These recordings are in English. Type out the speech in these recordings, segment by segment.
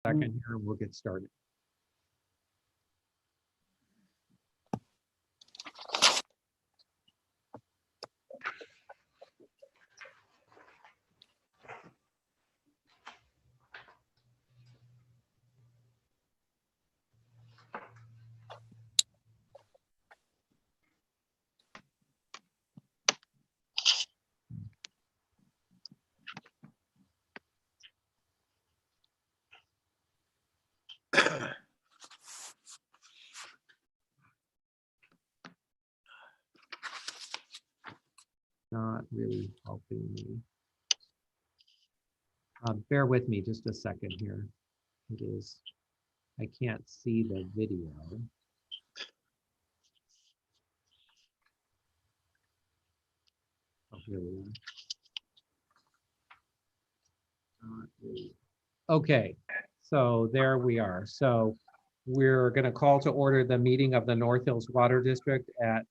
Second here, and we'll get started. Not really helping me. Bear with me just a second here. It is, I can't see the video. Oh, here we are. Not really. Okay, so there we are. So we're going to call to order the meeting of the North Hills Water District at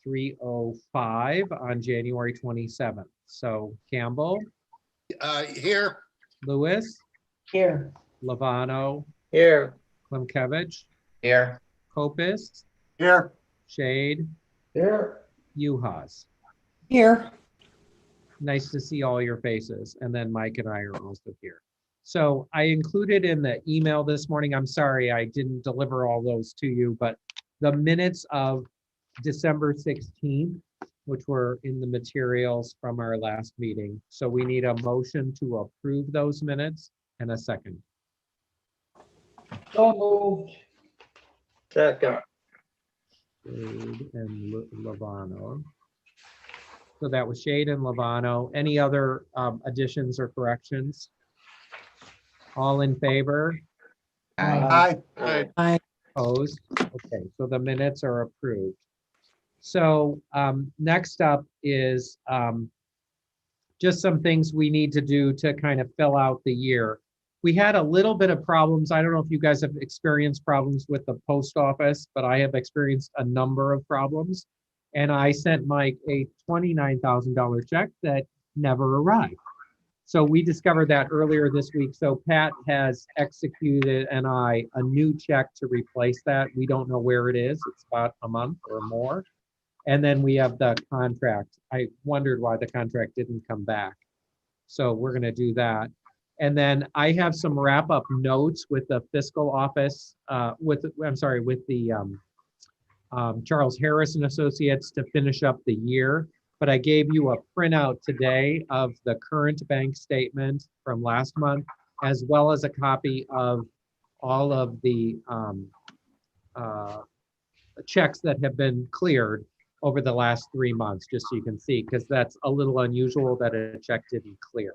3:05 on January 27th. So Campbell, Here. Lewis, Here. Lovano, Here. Klimkevich, Here. Kopis, Here. Shade, Here. Uhas. Here. Nice to see all your faces. And then Mike and I are also here. So I included in the email this morning, I'm sorry I didn't deliver all those to you, but the minutes of December 16th, which were in the materials from our last meeting. So we need a motion to approve those minutes and a second. So moved. Second. Shade and Lovano. So that was Shade and Lovano. Any other additions or corrections? All in favor? Aye. Aye. Opposed? Okay, so the minutes are approved. So next up is just some things we need to do to kind of fill out the year. We had a little bit of problems. I don't know if you guys have experienced problems with the post office, but I have experienced a number of problems. And I sent Mike a $29,000 check that never arrived. So we discovered that earlier this week. So Pat has executed and a new check to replace that. We don't know where it is. It's about a month or more. And then we have the contract. I wondered why the contract didn't come back. So we're going to do that. And then I have some wrap up notes with the fiscal office, with the Charles Harris and Associates to finish up the year. But I gave you a printout today of the current bank statement from last month, as well as a copy of all of the checks that have been cleared over the last 3 months, just so you can see, because that's a little unusual that a check didn't clear.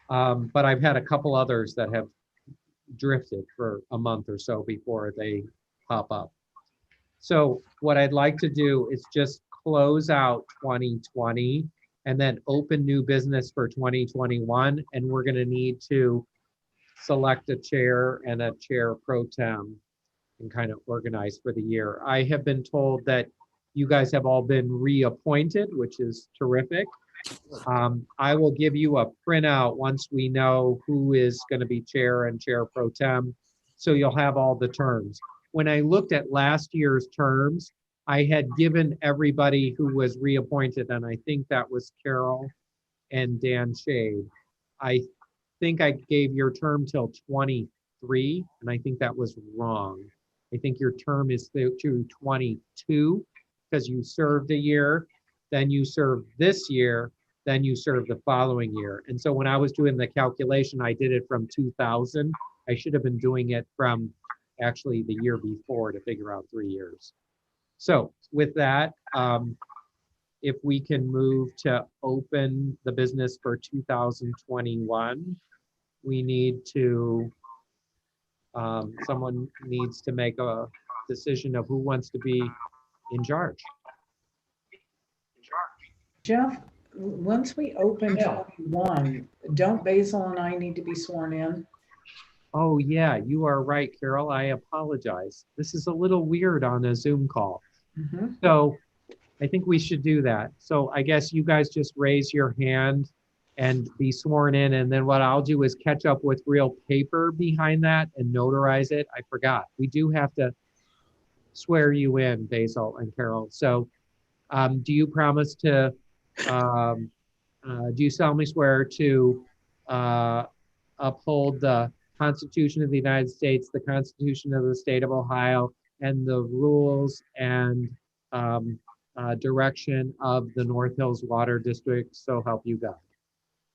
But I've had a couple others that have drifted for a month or so before they pop up. So what I'd like to do is just close out 2020 and then open new business for 2021. And we're going to need to select a chair and a chair pro tem and kind of organize for the year. I have been told that you guys have all been reappointed, which is terrific. I will give you a printout once we know who is going to be chair and chair pro tem. So you'll have all the terms. When I looked at last year's terms, I had given everybody who was reappointed, and I think that was Carol and Dan Shade. I think I gave your term till 23, and I think that was wrong. I think your term is to 22 because you served a year, then you served this year, then you served the following year. And so when I was doing the calculation, I did it from 2000. I should have been doing it from actually the year before to figure out 3 years. So with that, if we can move to open the business for 2021, we need to, someone needs to make a decision of who wants to be in charge. Jeff, once we open 21, don't Basil and I need to be sworn in? Oh yeah, you are right, Carol. I apologize. This is a little weird on a Zoom call. Mm-hmm. So I think we should do that. So I guess you guys just raise your hand and be sworn in. And then what I'll do is catch up with real paper behind that and notarize it. I forgot. We do have to swear you in, Basil and Carol. So do you promise to, do you solemnly swear to uphold the Constitution of the United States, the Constitution of the State of Ohio, and the rules and direction of the North Hills Water District, so help you God?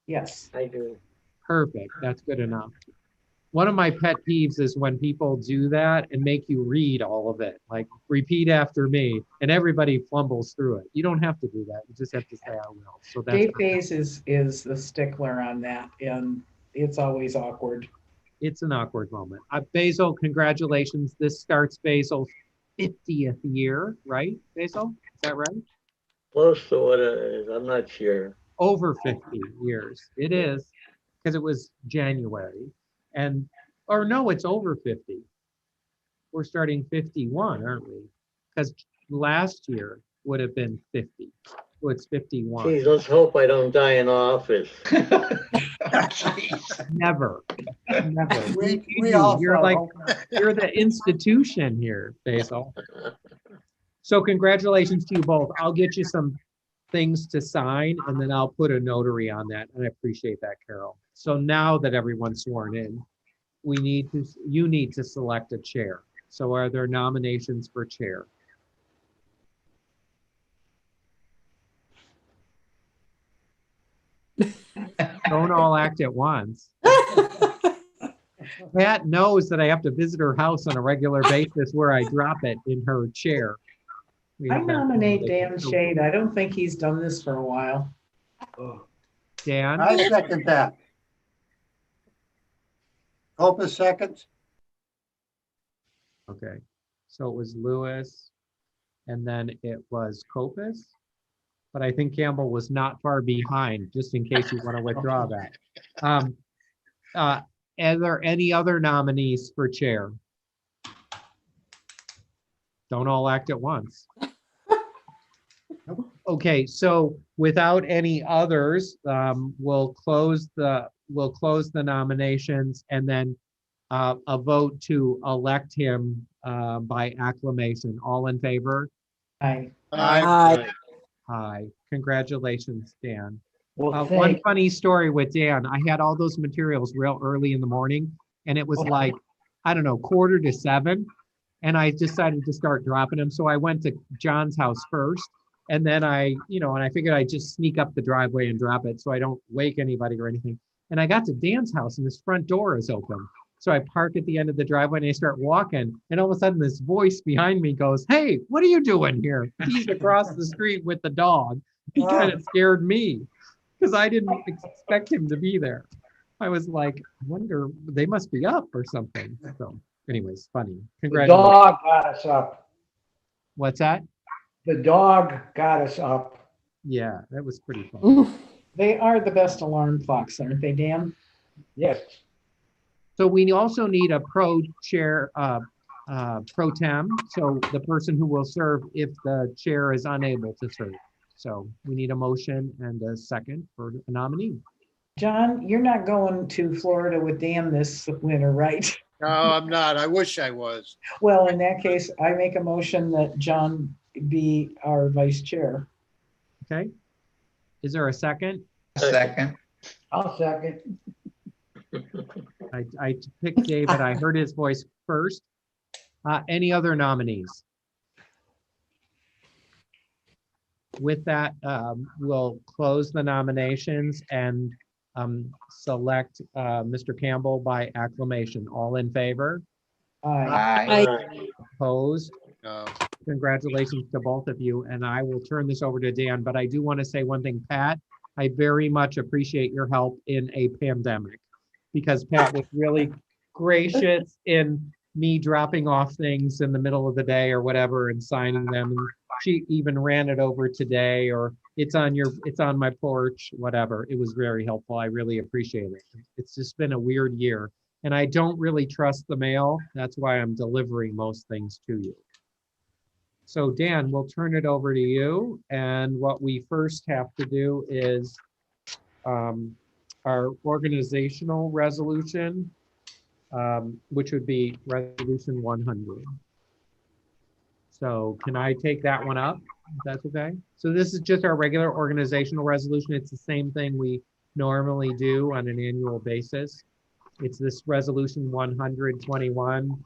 Yes. I do. Perfect, that's good enough. One of my pet peeves is when people do that and make you read all of it, like repeat after me, and everybody fumbles through it. You don't have to do that, you just have to say I will. So that's Dave Hayes is the stickler on that, and it's always awkward. it's an awkward moment. Basil, congratulations. This starts Basil's 50th year, right, Basil? Is that right? Close to what it is. I'm not sure. Over 50 years. It is, because it was January. And, or no, it's over 50. We're starting 51, aren't we? Because last year would have been 50. So it's 51. Geez, let's hope I don't die in office. Never. Never. We all You're so like, hope not. you're the institution here, Basil. So congratulations to you both. I'll get you some things to sign and then I'll put a notary on that. And I appreciate that, Carol. So now that everyone's sworn in, you need to select a chair. So are there nominations for chair? Don't all act at once. Pat knows that I have to visit her house on a regular basis where I drop it in her chair. I nominate Dan Shade. I don't think he's done this for a while. Dan? I second that. Hope is second. Okay, so it was Lewis, and then it was Copus. But I think Campbell was not far behind, just in case you want to withdraw that. Are there any other nominees for chair? Don't all act at once. Okay, so without any others, we'll close the nominations and then a vote to elect him by acclamation. All in favor? Aye. Aye. Aye. Congratulations, Dan. Well, One funny story with Dan, I had all those materials real early in the morning and it was like, I don't know, 6:45. And I decided to start dropping them. So I went to John's house first. And then and I figured I'd just sneak up the driveway and drop it so I don't wake anybody or anything. And I got to Dan's house and his front door is open. So I park at the end of the driveway and I start walking. And all of a sudden this voice behind me goes, "Hey, what are you doing here?" He's across the street with the dog. He kind of scared me because I didn't expect him to be there. I was like, I wonder, they must be up or something. So anyways, funny. The Congratulations. dog got us up. What's that? The dog got us up. Yeah, that was pretty fun. They are the best alarm clocks, aren't they, Dan? Yes. So we also need a pro chair, pro tem. So the person who will serve if the chair is unable to serve. So we need a motion and a second for a nominee. John, you're not going to Florida with Dan this winter, right? No, I'm not. I wish I was. Well, in that case, I make a motion that John be our vice chair. Okay. Is there a second? Second. I'll second. I picked David. I heard his voice first. Any other nominees? With that, we'll close the nominations and select Mr. Campbell by acclamation. All in favor? Aye. Aye. Opposed? No. Congratulations to both of you. And I will turn this over to Dan, but I do want to say one thing, Pat. I very much appreciate your help in a pandemic because Pat was really gracious in me dropping off things in the middle of the day or whatever and signing them. And she even ran it over today, or it's on my porch, whatever. It was very helpful. I really appreciate it. It's just been a weird year and I don't really trust the mail. That's why I'm delivering most things to you. So Dan, we'll turn it over to you. And what we first have to do is our organizational resolution, which would be resolution 100. So can I take that one up? If that's okay. So this is just our regular organizational resolution. It's the same thing we normally do on an annual basis. It's this resolution 121.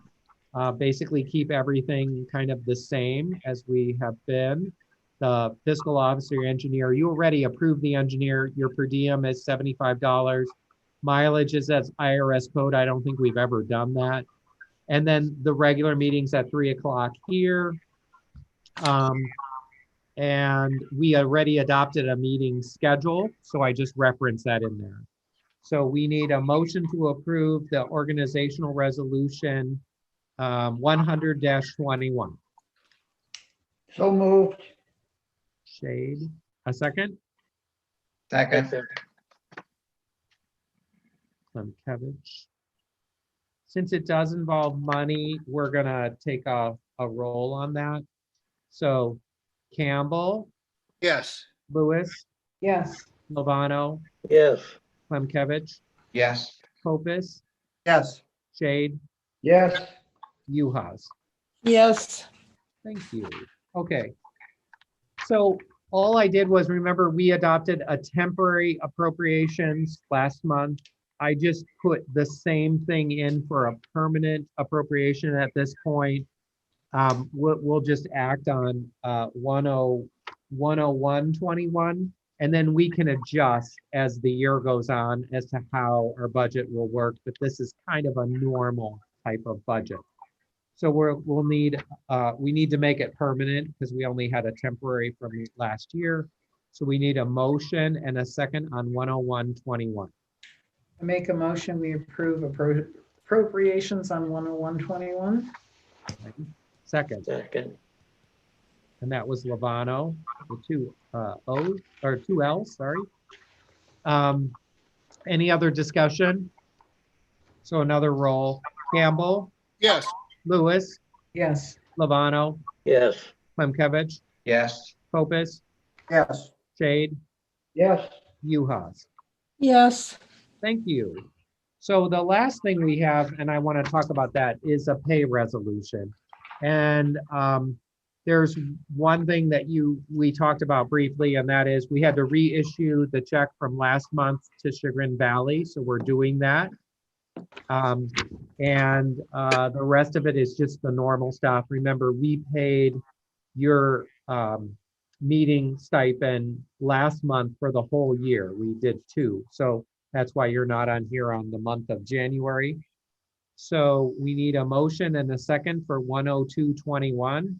Basically keep everything kind of the same as we have been. The fiscal officer, engineer, you already approved the engineer. Your per diem is $75. Mileage is as IRS code. I don't think we've ever done that. And then the regular meetings at 3 o'clock here. And we already adopted a meeting schedule, so I just referenced that in there. So we need a motion to approve the organizational resolution 100-21. So moved. Shade, a second? Second. Kevich. Since it does involve money, we're gonna take a roll on that. So Campbell, Yes. Lewis, Yes. Lovano, Yes, Klemkevich, Yes. Popus, Yes. Shade, Yes. Uhas. Yes. Thank you. Okay. So all I did was, remember, we adopted a temporary appropriations last month. I just put the same thing in for a permanent appropriation at this point. We'll just act on 101-21, and then we can adjust as the year goes on as to how our budget will work. But this is kind of a normal type of budget. So we need to make it permanent because we only had a temporary from last year. So we need a motion and a second on 101-21. I make a motion, we approve appropriations on 101-21. Second, second. and that was Lovano, the two O's or two L's, sorry. Any other discussion? So another roll. Campbell, Yes. Lewis, Yes. Lovano, Yes, Klemkevich, Yes. Popus, Yes. Shade, Yes. Uhas. Yes. Thank you. So the last thing we have, and I want to talk about that, is a pay resolution. And there's one thing that we talked about briefly, and that is we had to reissue the check from last month to Chagrin Valley. So we're doing that. And the rest of it is just the normal stuff. Remember, we paid your meeting stipend last month for the whole year. We did 2. So that's why you're not on here on the month of January. So we need a motion and a second for 102-21.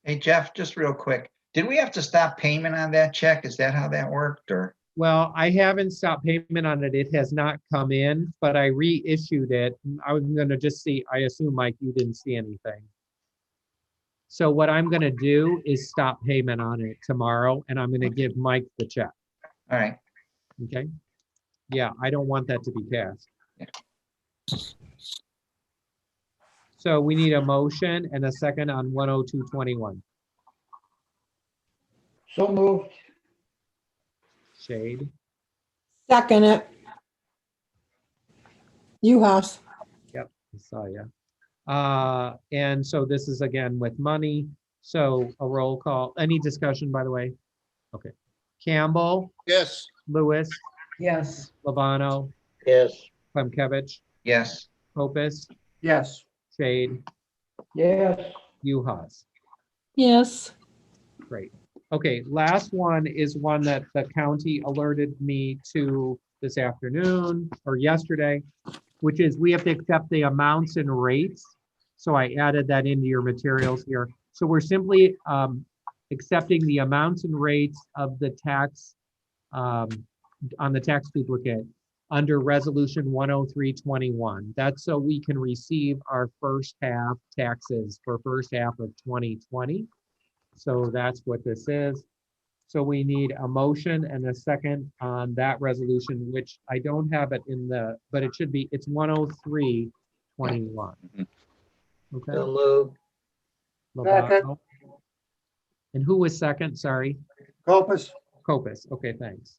Hey, Jeff, just real quick. Did we have to stop payment on that check? Is that how that worked, or? Well, I haven't stopped payment on it. It has not come in, but I reissued it. I was gonna just see, I assume, Mike, you didn't see anything. So what I'm gonna do is stop payment on it tomorrow, and I'm gonna give Mike the check, All right. okay? Yeah, I don't want that to be cashed. Yeah. So we need a motion and a second on 102-21. So moved. Shade, Second it. Uhas. I saw you. And so this is again with money. So a roll call. Any discussion, by the way? Okay. Campbell, Yes. Lewis, Yes. Lovano, yes, Klemkevich, Yes. Popus, Yes. Shade, Yes. Uhas. Yes. Great. Okay, last one is one that the county alerted me to this afternoon or yesterday, which is we have to accept the amounts and rates. So I added that into your materials here. So we're simply accepting the amounts and rates of the tax on the tax duplicate under resolution 103-21. That's so we can receive our first half taxes for first half of 2020. So that's what this is. So we need a motion and a second on that resolution, which I don't have it in the, but it should be, it's 103-21. Okay. so moved. Lovato. And who was second? Sorry. Copus. Copus. Okay, thanks.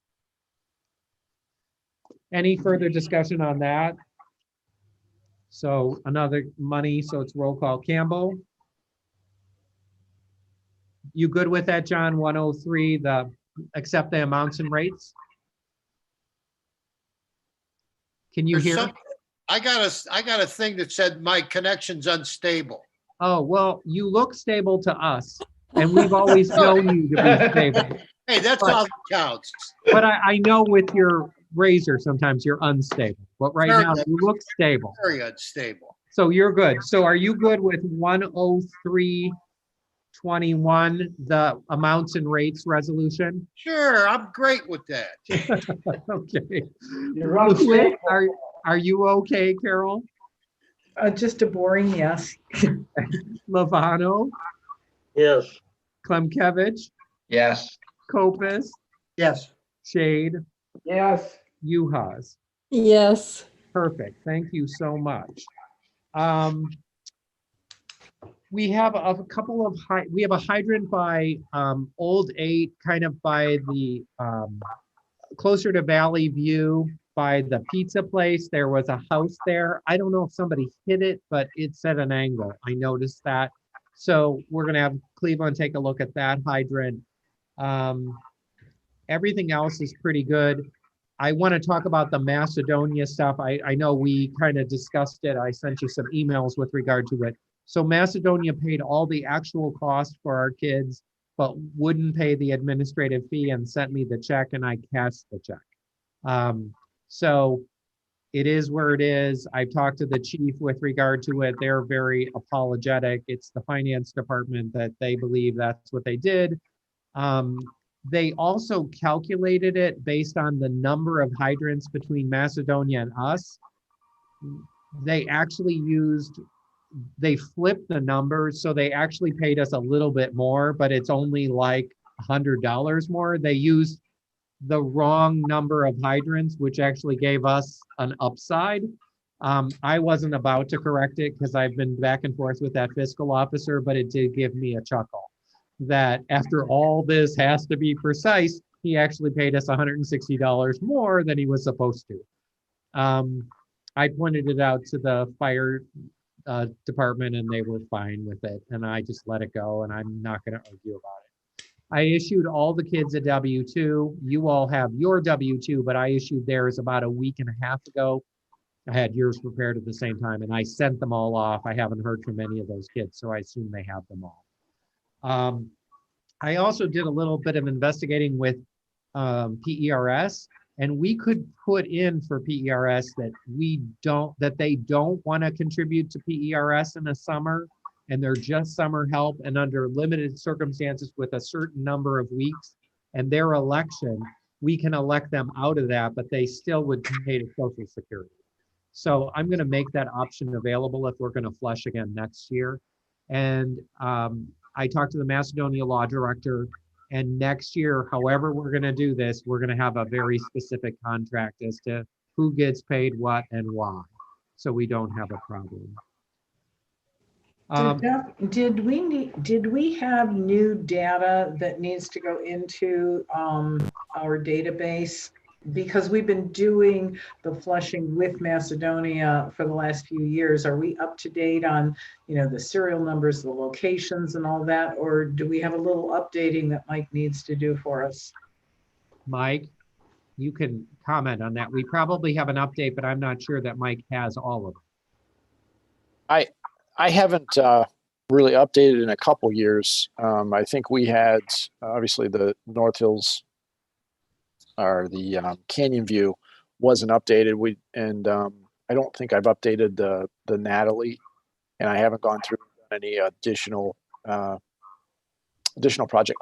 Any further discussion on that? So another money, so it's roll call. Campbell? You good with that, John? 103, accept the amounts and rates? Can you There's hear? some, I got a thing that said my connection's unstable. Oh, well, you look stable to us, and we've always known you to be stable. Hey, that's But- all that counts. But I know with your razor, sometimes you're unstable, but right Very now good. you look stable. Very unstable. So you're good. So are you good with 10321, the amounts and rates resolution? Sure, I'm great with that. Okay. You're unstable. Are you okay, Carol? Just a boring yes. Lavano, Yes, Klemkevich, Yes. Kopis, Yes. Shade, Yes. Uhas. Yes. Perfect. Thank you so much. We have a couple of we have a hydrant by Old 8, kind of by the closer to Valley View by the pizza place. There was a house there. I don't know if somebody hit it, but it's at an angle. I noticed that. So we're gonna have Cleveland take a look at that hydrant. Everything else is pretty good. I want to talk about the Macedonia stuff. I know we kind of discussed it. I sent you some emails with regard to it. So Macedonia paid all the actual cost for our kids, but wouldn't pay the administrative fee and sent me the check, and I cashed the check. So it is where it is. I've talked to the chief with regard to it. They're very apologetic. It's the finance department that they believe that's what they did. They also calculated it based on the number of hydrants between Macedonia and us. They actually they flipped the numbers, so they actually paid us a little bit more, but it's only like $100 more. They used the wrong number of hydrants, which actually gave us an upside. I wasn't about to correct it because I've been back and forth with that fiscal officer, but it did give me a chuckle that after all this has to be precise, he actually paid us $160 more than he was supposed to. I pointed it out to the fire department and they were fine with it, and I just let it go, and I'm not going to argue about it. I issued all the kids a W-2. You all have your W-2, but I issued theirs about a week and a half ago. I had yours prepared at the same time, and I sent them all off. I haven't heard from any of those kids, so I assume they have them all. I also did a little bit of investigating with PERS, and we could put in for PERS that they don't want to contribute to PERS in the summer, and they're just summer help and under limited circumstances with a certain number of weeks. And their election, we can elect them out of that, but they still would pay to Social Security. So I'm going to make that option available if we're going to flush again next year. And I talked to the Macedonia law director, and next year, however we're going to do this, we're going to have a very specific contract as to who gets paid what and why, so we don't have a problem. Did we have new data that needs to go into our database? Because we've been doing the flushing with Macedonia for the last few years. Are we up to date on, the serial numbers, the locations and all that? Or do we have a little updating that Mike needs to do for us? Mike, you can comment on that. We probably have an update, but I'm not sure that Mike has all of it. I haven't really updated in a couple years. I think we had obviously the North Hills or the Canyon View wasn't updated. I don't think I've updated the Natalie, and I haven't gone through any additional project.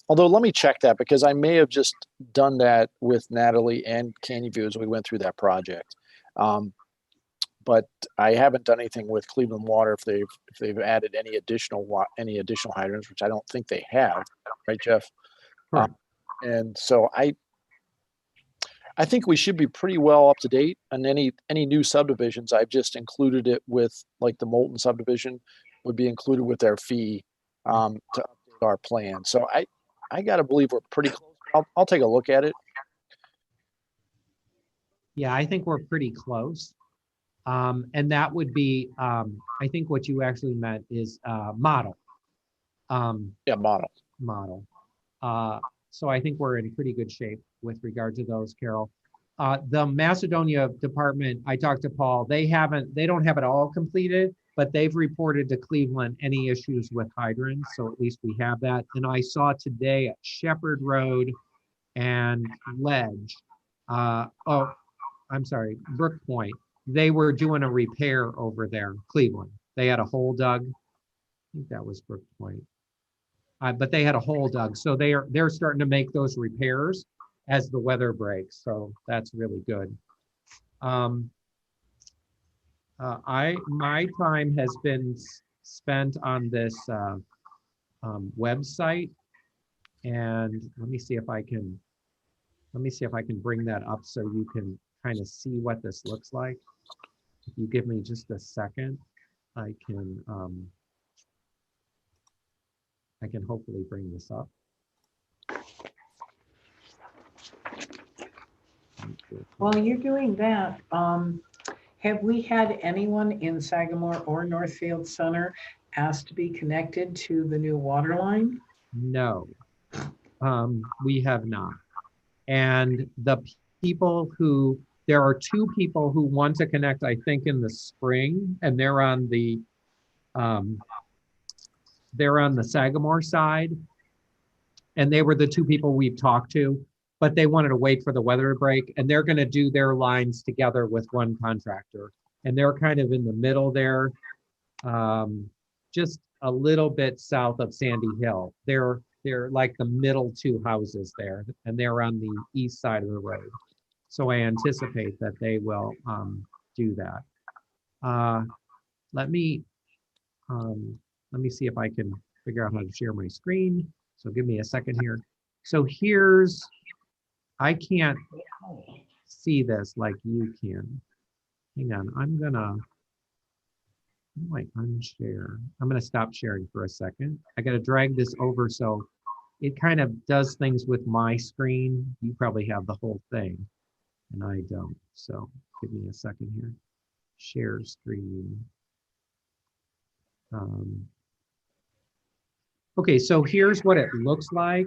Although let me check that, because I may have just done that with Natalie and Canyon View as we went through that project. But I haven't done anything with Cleveland Water if they've added any additional hydrants, which I don't think they have, right, Jeff? Correct. And so I think we should be pretty well up to date on any new subdivisions. I've just included it with, like, the Moulton subdivision would be included with their fee to update our plan. So I got to believe we're pretty close. I'll take a look at it. Yeah, I think we're pretty close. And that would be, I think what you actually meant is model. Yeah, model. Model. So I think we're in pretty good shape with regard to those, Carol. The Macedonia department, I talked to Paul, they don't have it all completed, but they've reported to Cleveland any issues with hydrants. So at least we have that. And I saw today at Shepherd Road and Ledge, oh, I'm sorry, Brook Point, they were doing a repair over there, Cleveland. They had a hole dug. I think that was Brook Point. But they had a hole dug. So they're starting to make those repairs as the weather breaks. So that's really good. My time has been spent on this website, and let me see if I can bring that up so you can kind of see what this looks like. If you give me just a second, I can hopefully bring this up. While you're doing that, have we had anyone in Sagamore or Northfield Center asked to be connected to the new water line? No, we have not. And the people who, there are two people who want to connect, I think, in the spring, and they're on the Sagamore side. And they were the two people we've talked to, but they wanted to wait for the weather to break, and they're going to do their lines together with one contractor. And they're kind of in the middle there, just a little bit south of Sandy Hill. They're like the middle two houses there, and they're on the east side of the road. So I anticipate that they will do that. Let me see if I can figure out how to share my screen. So give me a second here. So I can't see this like you can. Hang on, how do I unshare? I'm gonna stop sharing for a second. I gotta drag this over so it kind of does things with my screen. You probably have the whole thing and I don't. So give me a second here. Share screen. Okay, so here's what it looks like.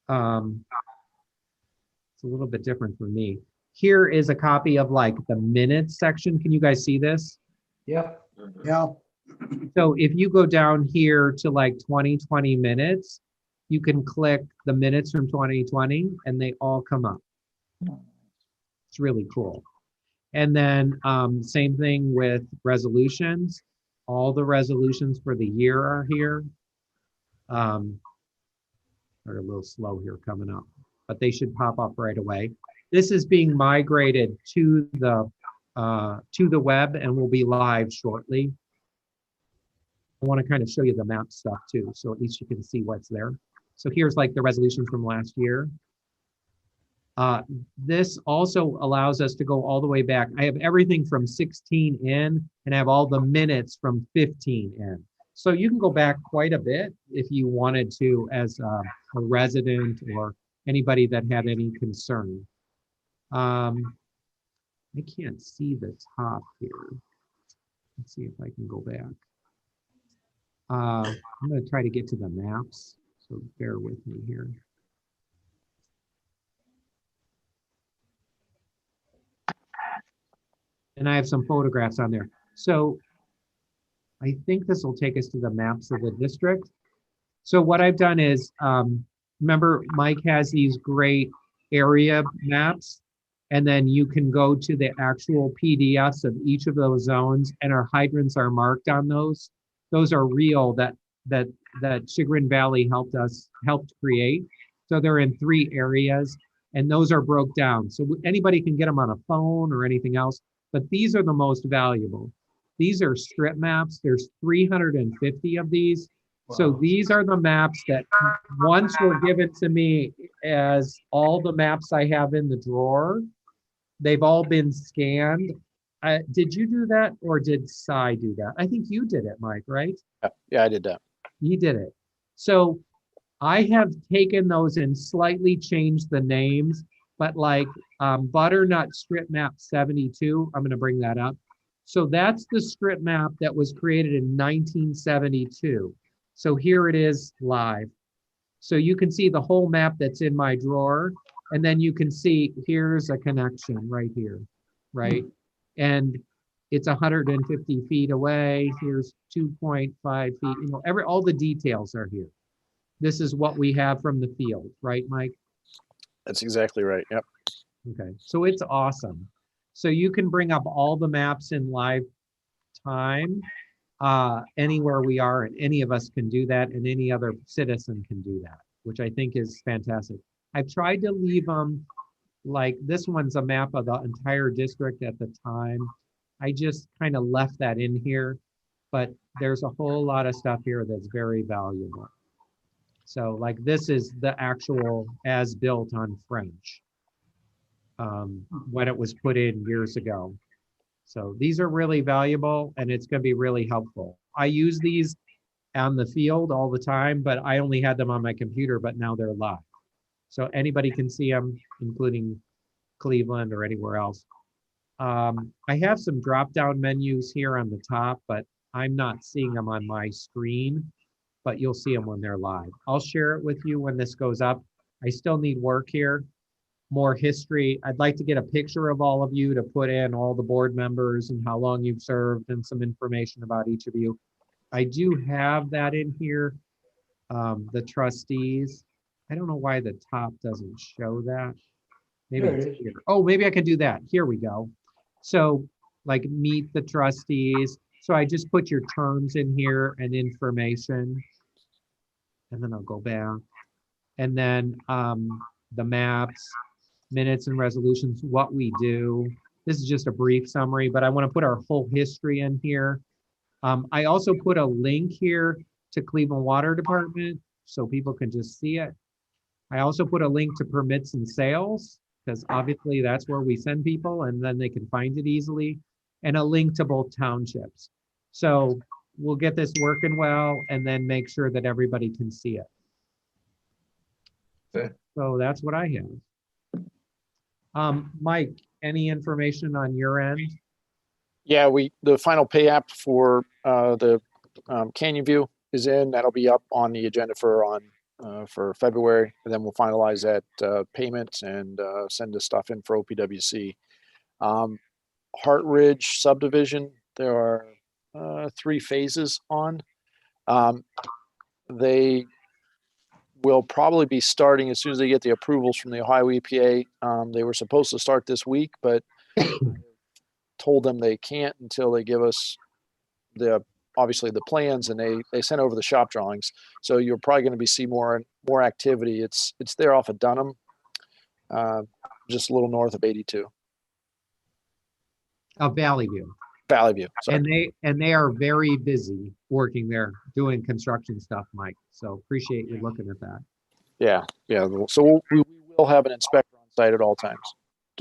It's a little bit different for me. Here is a copy of like the minutes section. Can you guys see this? Yep. Yeah. So if you go down here to like 2020 minutes, you can click the minutes from 2020 and they all come up. It's really cool. And then same thing with resolutions. All the resolutions for the year are here. They're a little slow here coming up, but they should pop up right away. This is being migrated to the web and will be live shortly. I want to kind of show you the map stuff too, so at least you can see what's there. So here's like the resolution from last year. This also allows us to go all the way back. I have everything from 16 in and I have all the minutes from 15 in. So you can go back quite a bit if you wanted to as a resident or anybody that had any concern. I can't see the top here. Let's see if I can go back. I'm going to try to get to the maps, so bear with me here. And I have some photographs on there. So I think this will take us to the maps of the district. So what I've done is, remember Mike has these great area maps, and then you can go to the actual PDFs of each of those zones, and our hydrants are marked on those. Those are real that Chagrin Valley helped create. So they're in 3 areas, and those are broke down. So anybody can get them on a phone or anything else, but these are the most valuable. These are strip maps. There's 350 of these. So these are the maps that once were given to me as all the maps I have in the drawer. They've all been scanned. Did you do that or did Cy do that? I think you did it, Mike, right? Yeah, I did that. You did it. So I have taken those and slightly changed the names, but like butternut strip map 72, I'm gonna bring that up. So that's the strip map that was created in 1972. So here it is live. So you can see the whole map that's in my drawer, and then you can see here's a connection right here, right? And it's 150 feet away. Here's 2.5 feet, you know, all the details are here. This is what we have from the field, right, Mike? That's exactly right. Yep. Okay, so it's awesome. So you can bring up all the maps in live time anywhere we are, and any of us can do that, and any other citizen can do that, which I think is fantastic. I've tried to leave them, like this one's a map of the entire district at the time. I just kind of left that in here, but there's a whole lot of stuff here that's very valuable. So like this is the actual as built on French when it was put in years ago. So these are really valuable, and it's going to be really helpful. I use these on the field all the time, but I only had them on my computer, but now they're live. So anybody can see them, including Cleveland or anywhere else. I have some drop-down menus here on the top, but I'm not seeing them on my screen, but you'll see them when they're live. I'll share it with you when this goes up. I still need work here, more history. I'd like to get a picture of all of you to put in all the board members and how long you've served and some information about each of you. I do have that in here, the trustees. I don't know why the top doesn't show that. Maybe There it it's is. here. Oh, maybe I could do that. Here we go. So like meet the trustees. So I just put your terms in here and information. And then I'll go back. And then the maps, minutes and resolutions, what we do. This is just a brief summary, but I want to put our whole history in here. I also put a link here to Cleveland Water Department so people can just see it. I also put a link to permits and sales, because obviously that's where we send people and then they can find it easily, and a link to both townships. So we'll get this working well and then make sure that everybody can see it. Good. So that's what I have. Mike, any information on your end? Yeah, the final pay app for the Canyon View is in. That'll be up on the agenda for February, and then we'll finalize that payment and send the stuff in for OPWC. Hart Ridge subdivision, there are 3 phases on. They will probably be starting as soon as they get the approvals from the Ohio EPA. They were supposed to start this week, but told them they can't until they give us obviously the plans, and they sent over the shop drawings. So you're probably going to see more activity. It's there off of Dunham, just a little north of 82. Valley View. Valley View. Sorry. And they are very busy working there, doing construction stuff, Mike. So appreciate you looking at that. Yeah. So we will have an inspector on site at all times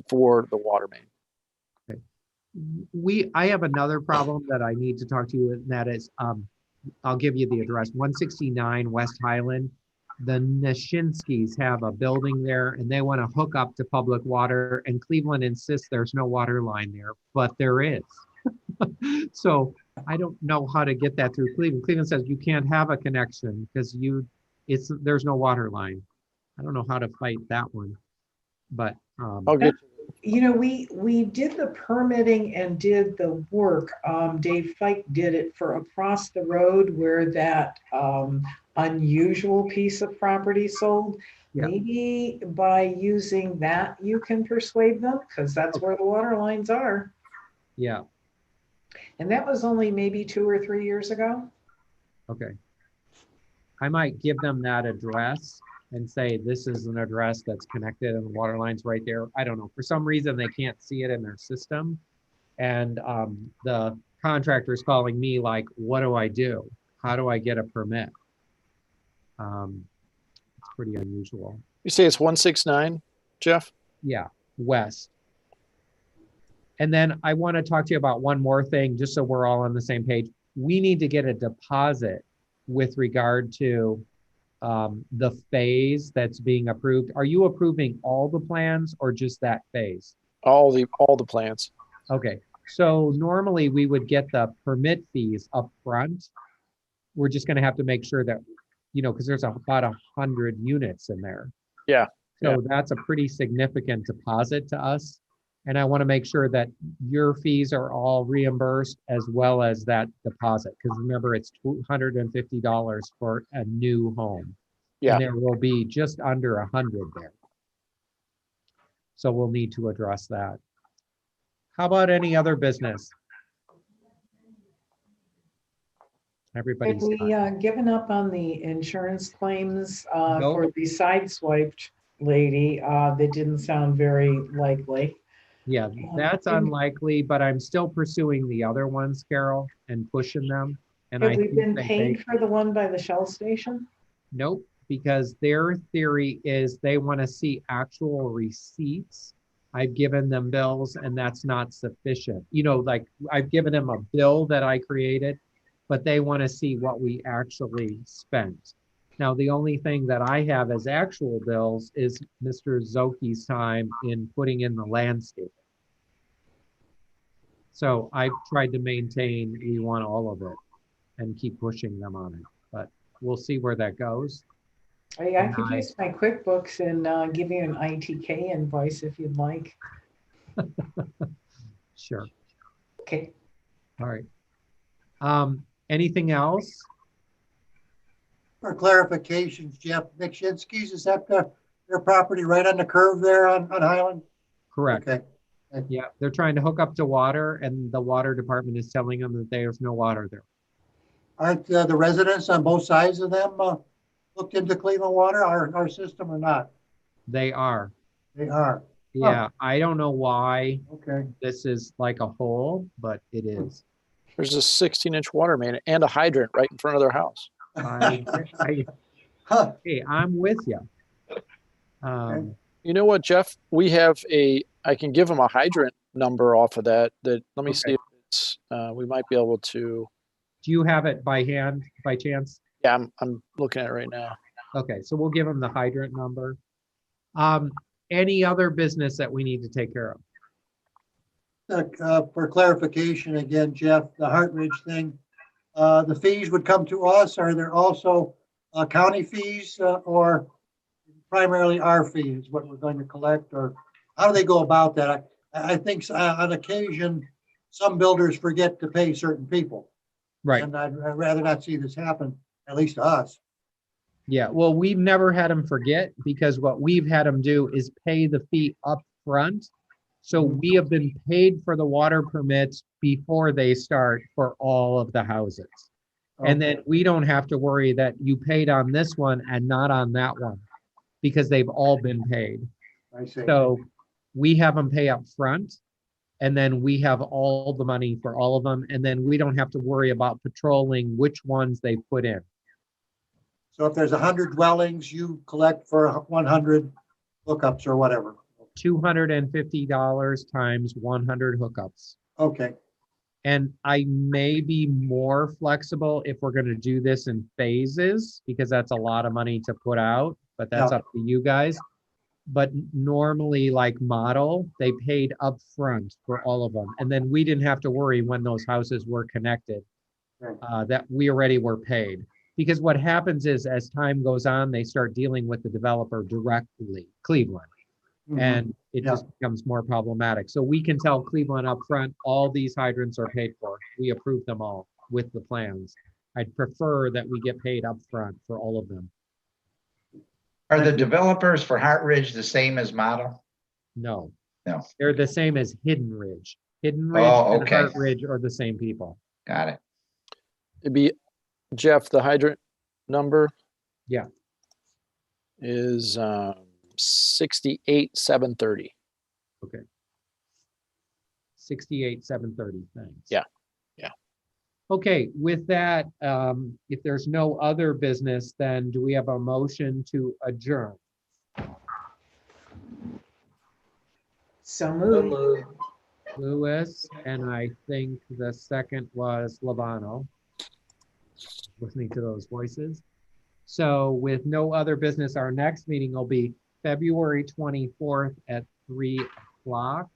for the water main. I have another problem that I need to talk to you, and that is, I'll give you the address, 169 West Highland. The Nishinskis have a building there, and they want to hook up to public water, and Cleveland insists there's no water line there, but there is. So I don't know how to get that through Cleveland. Cleveland says you can't have a connection because there's no water line. I don't know how to fight that one, but I'll get You know, we did the permitting and did the work. Dave Fike did it for across the road where that unusual piece of property sold. Yeah. Maybe by using that, you can persuade them, because that's where the water lines are. yeah, And that was only maybe 2 or 3 years ago. okay. I might give them that address and say, this is an address that's connected and the water line's right there. I don't know. For some reason, they can't see it in their system. And the contractor's calling me like, what do I do? How do I get a permit? It's pretty unusual. You say it's 169, Jeff? Yeah, west. And then I want to talk to you about one more thing, just so we're all on the same page. We need to get a deposit with regard to the phase that's being approved. Are you approving all the plans or just that phase? All the plans. Okay, so normally we would get the permit fees up front. We're just gonna have to make sure that, because there's about 100 units in there. Yeah, So that's a pretty significant deposit to us. And I want to make sure that your fees are all reimbursed as well as that deposit. Because remember, it's $250 for a new home. Yeah. And there will be just under 100 there. So we'll need to address that. How about any other business? Have Everybody's we done. given up on the insurance claims Nope. for the sideswiped lady? That didn't sound very likely. Yeah, that's and- unlikely, but I'm still pursuing the other ones, Carol, and pushing them. And Have I we think been they paid for the one by the Shell station? Nope, because their theory is they want to see actual receipts. I've given them bills and that's not sufficient. Like I've given them a bill that I created, but they want to see what we actually spent. Now, the only thing that I have as actual bills is Mr. Zoki's time in putting in the landscape. So I've tried to maintain, we want all of it and keep pushing them on it, but we'll see where that goes. I could use my QuickBooks and give you an ITK invoice if you'd like. Sure. Okay. All right. Anything else? For clarifications, Jeff, Nikshinsky's, is that their property right on the curve there on Highland? Correct. Okay. Yeah, they're trying to hook up to water and the water department is telling them that there's no water there. Aren't the residents on both sides of them hooked into Cleveland Water, our system, or not? They are. They are. Yeah, I don't know why Okay. this is like a hole, but it is. There's a 16-inch water main and a hydrant right in front of their house. Huh. Hey, I'm with you. You know what, Jeff? I can give them a hydrant number off of that. Let me see if it's, we might be able to. Do you have it by hand, by chance? Yeah, I'm looking at it right now. Okay, so we'll give them the hydrant number. Any other business that we need to take care of? For clarification again, Jeff, the Hartridge thing, the fees would come to us. Are there also county fees or primarily our fees, what we're going to collect, or how do they go about that? I think on occasion, some builders forget to pay certain people. Right. And I'd rather not see this happen, at least to us. Yeah, well, we've never had them forget because what we've had them do is pay the fee up front. So we have been paid for the water permits before they start for all of the houses. And then we don't have to worry that you paid on this one and not on that one because they've all been paid. I see. So we have them pay up front and then we have all the money for all of them. And then we don't have to worry about patrolling which ones they put in. So if there's 100 dwellings, you collect for 100 hookups or whatever. $250 times 100 hookups. Okay. And I may be more flexible if we're going to do this in phases because that's a lot of money to put out, but that's up to you guys. But normally, like model, they paid up front for all of them. And then we didn't have to worry when those houses were connected that we already were paid. Because what happens is as time goes on, they start dealing with the developer directly, Cleveland. And it just becomes more problematic. So we can tell Cleveland up front, all these hydrants are paid for. We approve them all with the plans. I'd prefer that we get paid up front for all of them. Are the developers for Hartridge the same as Model? No. No. They're the same as Hidden Ridge. Hidden Ridge and Hart Ridge are the same people. Got it. It'd be, Jeff, the hydrant number. Yeah. Is 68,730. Okay. 68,730. Thanks. Yeah. Okay, with that, if there's no other business, then do we have a motion to adjourn? So moved. Lewis, and I think the second was Levano. Listening to those voices. So with no other business, our next meeting will be February 24th at 3 o'clock.